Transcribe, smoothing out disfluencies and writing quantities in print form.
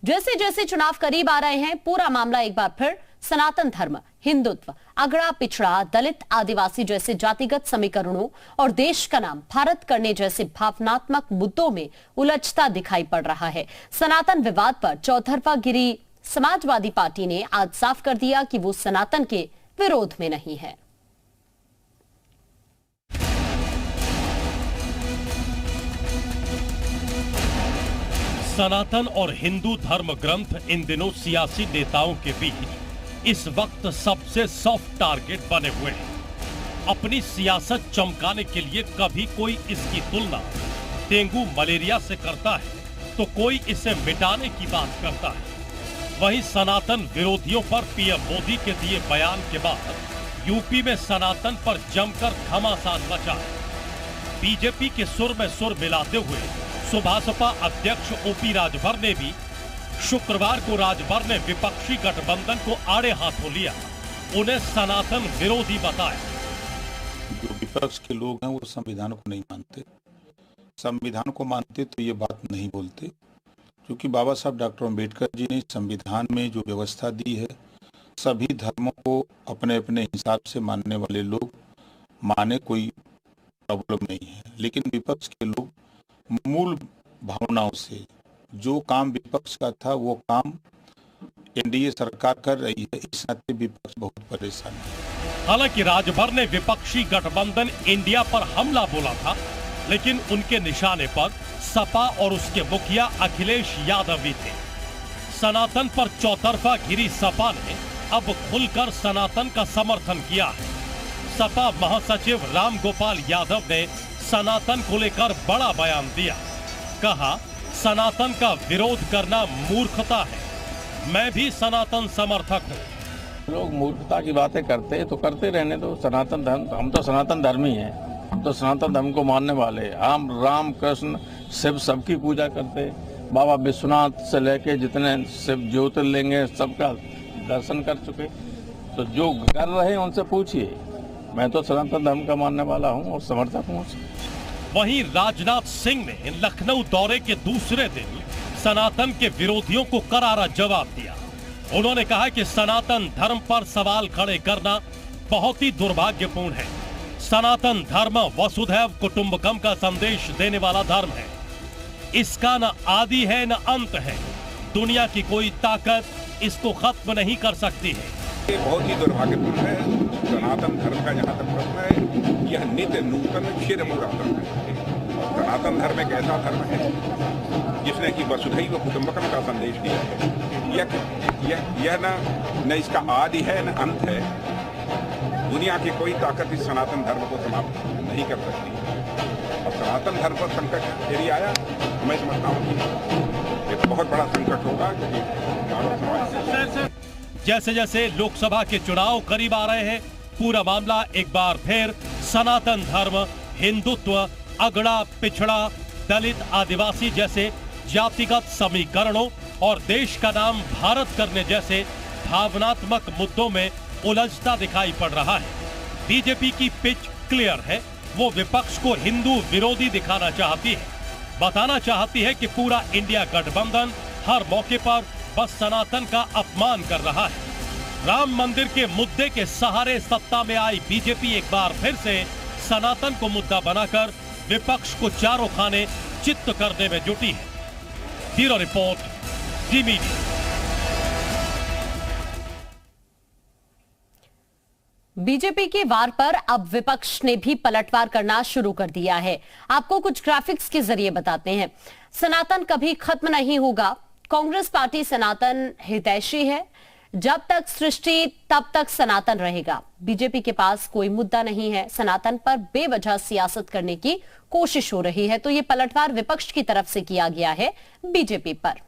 जैसे जैसे चुनाव करीब आ रहे हैं, पूरा मामला एक बार फिर सनातन धर्म, हिंदुत्व, अगड़ा पिछड़ा, दलित, आदिवासी जैसे जातिगत समीकरणों और देश का नाम भारत करने जैसे भावनात्मक मुद्दों में उलझता दिखाई पड़ रहा है। सनातन विवाद पर चौतरफा गिरी समाजवादी पार्टी ने आज साफ कर दिया कि वो सनातन के विरोध में नहीं है। सनातन और हिंदू धर्म ग्रंथ इन दिनों सियासी नेताओं के बीच इस वक्त सबसे सॉफ्ट टारगेट बने हुए हैं। अपनी सियासत चमकाने के लिए कभी कोई इसकी तुलना डेंगू मलेरिया से करता है तो कोई इसे मिटाने की बात करता है। वहीं सनातन विरोधियों पर पीएम मोदी के दिए बयान के बाद यूपी में सनातन पर जमकर घमासान मचा है। बीजेपी के सुर में सुर मिलाते हुए सुभासपा अध्यक्ष ओपी राजभर ने भी शुक्रवार को राजभर में विपक्षी गठबंधन को आड़े हाथों लिया, उन्हें सनातन विरोधी बताया। जो विपक्ष के लोग हैं वो संविधान को नहीं मानते। संविधान को मानते तो ये बात नहीं बोलते, क्योंकि बाबा साहब डॉक्टर अम्बेडकर जी ने संविधान में जो व्यवस्था दी है, सभी धर्मों को अपने अपने हिसाब से मानने वाले लोग माने, कोई प्रॉब्लम नहीं है। लेकिन विपक्ष के लोग मूल भावनाओं से, जो काम विपक्ष का था वो काम एनडीए सरकार कर रही है, इस नाते विपक्ष बहुत परेशान है। हालांकि राजभर ने विपक्षी गठबंधन इंडिया पर हमला बोला था, लेकिन उनके निशाने पर सपा और उसके मुखिया अखिलेश यादव भी थे। सनातन पर चौतरफा घिरी सपा ने अब खुलकर सनातन का समर्थन किया है। सपा महासचिव राम गोपाल यादव ने सनातन को लेकर बड़ा बयान दिया। कहा, सनातन का विरोध करना मूर्खता है। मैं भी सनातन समर्थक हूँ। लोग मूर्खता की बातें करते तो करते रहने दो। सनातन धर्म, हम तो सनातन धर्मी हैं, हम तो सनातन धर्म को मानने वाले। हम राम कृष्ण शिव सबकी पूजा करते। बाबा विश्वनाथ से लेके जितने शिव ज्योतिर्लिंग हैं सबका दर्शन कर चुके। तो जो कर रहे हैं उनसे पूछिए। मैं तो सनातन धर्म का मानने वाला हूं और समर्थक हूं। वहीं राजनाथ सिंह ने लखनऊ दौरे के दूसरे दिन सनातन के विरोधियों को करारा जवाब दिया। उन्होंने कहा कि सनातन धर्म पर सवाल खड़े करना बहुत ही दुर्भाग्यपूर्ण है। सनातन धर्म वसुधैव कुटुंबकम का संदेश देने वाला धर्म है। इसका न आदि है न अंत है। दुनिया की कोई ताकत इसको खत्म नहीं कर सकती है। ये बहुत ही दुर्भाग्यपूर्ण है। सनातन धर्म का जहाँ तक प्रश्न है, यह नित्य नूतन क्षीर धर्म है। सनातन धर्म एक ऐसा धर्म है जिसने कि वसुधैव कुटुंबकम का संदेश दिया है। यह न इसका आदि है न अंत है। दुनिया की कोई ताकत इस सनातन धर्म को समाप्त नहीं कर सकती। और सनातन धर्म पर संकट यदि आया तो मैं समझता हूँ कि ये बहुत बड़ा संकट होगा। जैसे जैसे लोकसभा के चुनाव करीब आ रहे हैं, पूरा मामला एक बार फिर सनातन धर्म, हिंदुत्व, अगड़ा पिछड़ा, दलित, आदिवासी जैसे जातिगत समीकरणों और देश का नाम भारत करने जैसे भावनात्मक मुद्दों में उलझता दिखाई पड़ रहा है। बीजेपी की पिच क्लियर है। वो विपक्ष को हिंदू विरोधी दिखाना चाहती है, बताना चाहती है कि पूरा इंडिया गठबंधन हर मौके पर बस सनातन का अपमान कर रहा है। राम मंदिर के मुद्दे के सहारे सत्ता में आई बीजेपी एक बार फिर से सनातन को मुद्दा बनाकर विपक्ष को चारों खाने चित्त करने में जुटी है। ब्यूरो रिपोर्ट, जी मीडिया। बीजेपी के वार पर अब विपक्ष ने भी पलटवार करना शुरू कर दिया है। आपको कुछ ग्राफिक्स के जरिए बताते हैं। सनातन कभी खत्म नहीं होगा। कांग्रेस पार्टी सनातन हितैषी है। जब तक सृष्टि तब तक सनातन रहेगा। बीजेपी के पास कोई मुद्दा नहीं है। सनातन पर बेवजह सियासत करने की कोशिश हो रही है। तो ये पलटवार विपक्ष की तरफ से किया गया है बीजेपी पर।